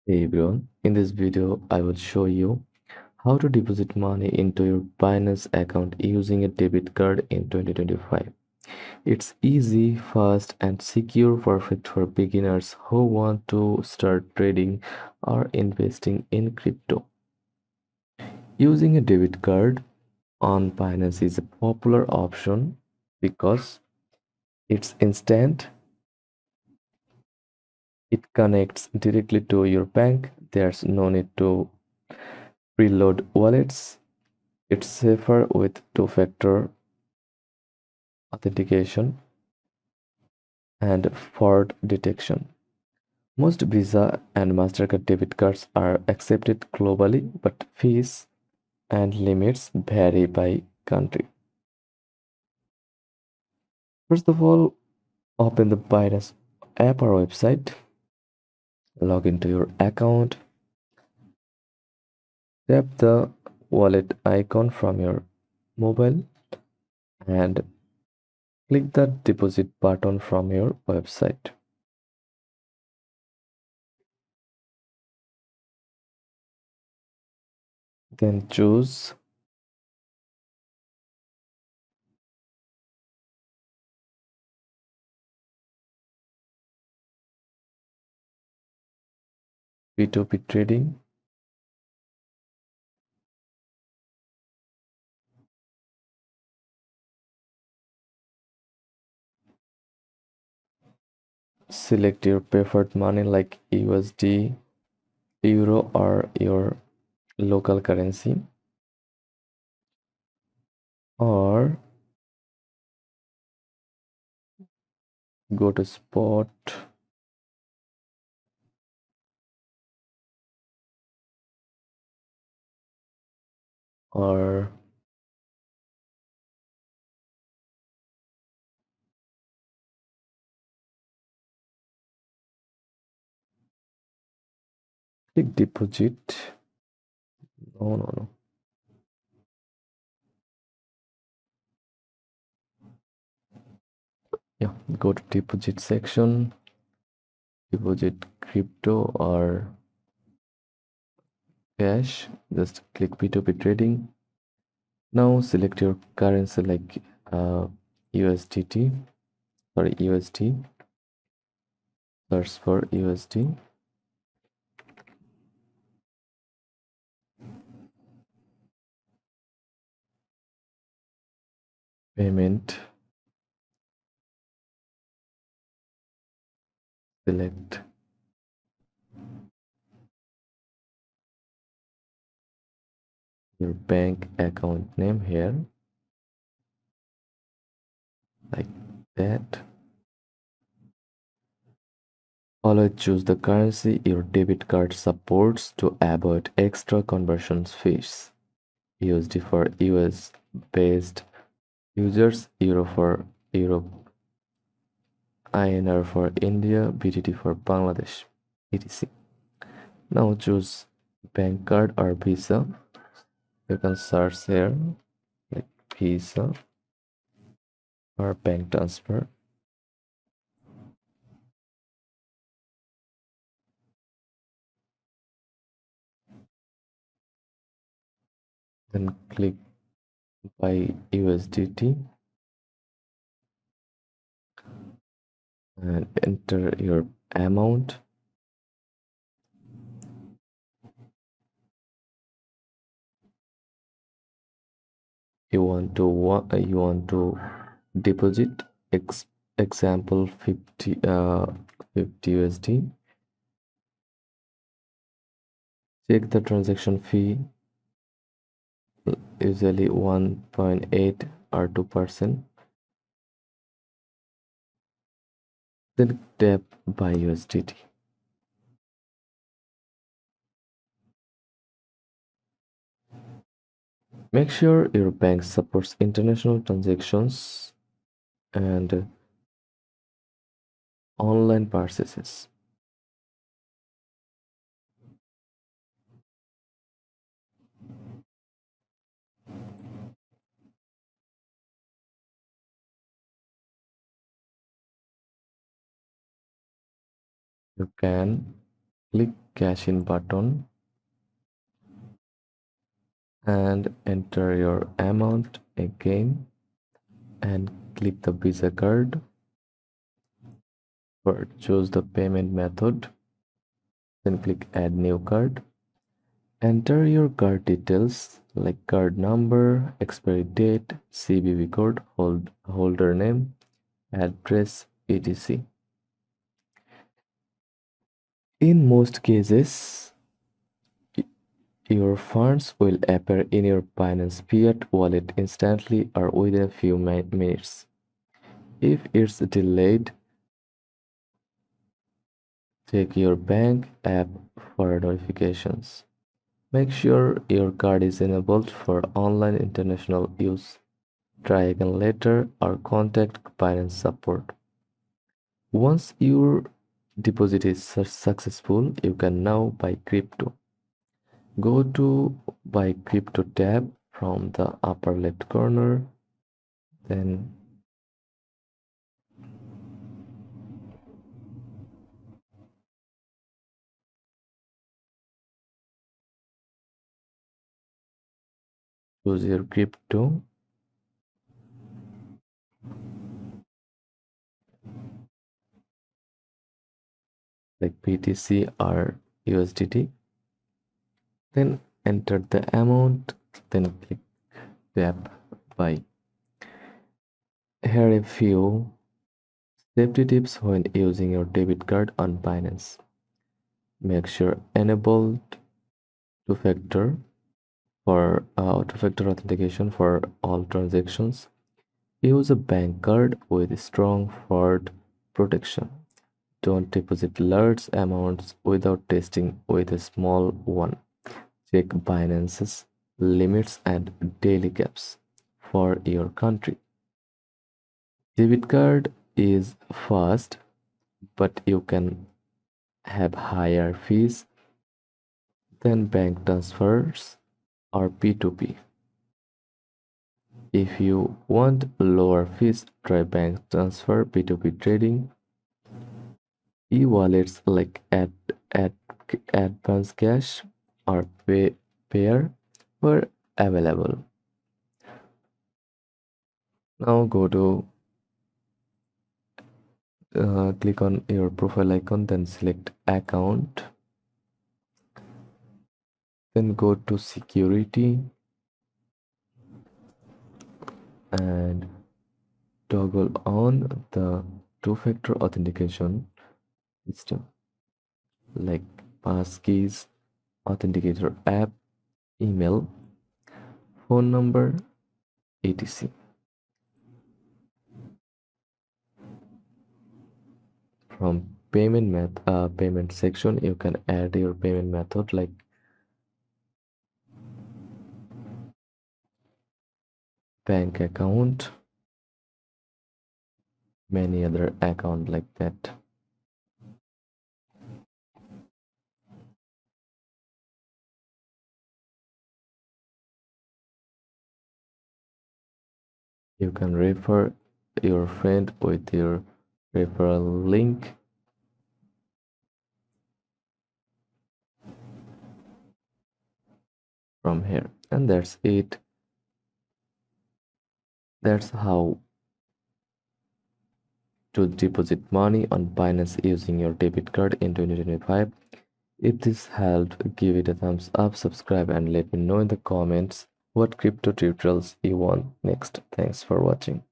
Hey everyone, in this video I will show you how to deposit money into your Binance account using a debit card in 2025. It's easy, fast and secure, perfect for beginners who want to start trading or investing in crypto. Using a debit card on Binance is a popular option because it's instant, it connects directly to your bank, there's no need to preload wallets. It's safer with two-factor authentication and fraud detection. Most Visa and MasterCard debit cards are accepted globally, but fees and limits vary by country. First of all, open the Binance app or website, log into your account, tap the wallet icon from your mobile, and click the deposit button from your website. Then choose P2P trading. Select your preferred money like USD, Euro, or your local currency, or go to spot, or click deposit. No. Yeah, go to deposit section, deposit crypto or cash. Just click P2P trading. Now select your currency like USDT, sorry, USD. Search for USD. Payment. Select your bank account name here, like that. Always choose the currency your debit card supports to avoid extra conversion fees. USD for US based users, Euro for Europe, INR for India, BTT for Bangladesh, etc. Now choose bank card or Visa. You can search here like Visa or bank transfer. Then click buy USDT and enter your amount. You want to deposit example 50 USD. Check the transaction fee, usually 1.8 or 2%. Then tap buy USDT. Make sure your bank supports international transactions and online purchases. You can click cash in button and enter your amount again and click the Visa card. First, choose the payment method, then click add new card. Enter your card details like card number, expiry date, CVV code, holder name, address, etc. In most cases, your funds will appear in your Binance Fiat wallet instantly or within a few minutes. If it's delayed, check your bank app for notifications. Make sure your card is enabled for online international use. Try again later or contact Binance support. Once your deposit is successful, you can now buy crypto. Go to Buy Crypto tab from the upper left corner, then choose your crypto. Like BTC or USDT. Then enter the amount, then click Tap Buy. Here are a few safety tips when using your debit card on Binance. Make sure enabled two-factor two-factor authentication for all transactions. Use a bank card with strong fraud protection. Don't deposit large amounts without testing with a small one. Check Binance's limits and daily caps for your country. Debit card is fast, but you can have higher fees than bank transfers or P2P. If you want lower fees, try bank transfer, P2P trading. E-wallets like Advance Cash or Payer were available. Now go to click on your profile icon, then select account, then go to security and toggle on the two-factor authentication system like passkeys, authenticator app, email, phone number, etc. From payment section, you can add your payment method like bank account, many other account like that. You can refer your friend with your referral link. From here, and that's it. That's how to deposit money on Binance using your debit card in 2025. If this helped, give it a thumbs up, subscribe, and let me know in the comments what crypto tutorials you want next. Thanks for watching.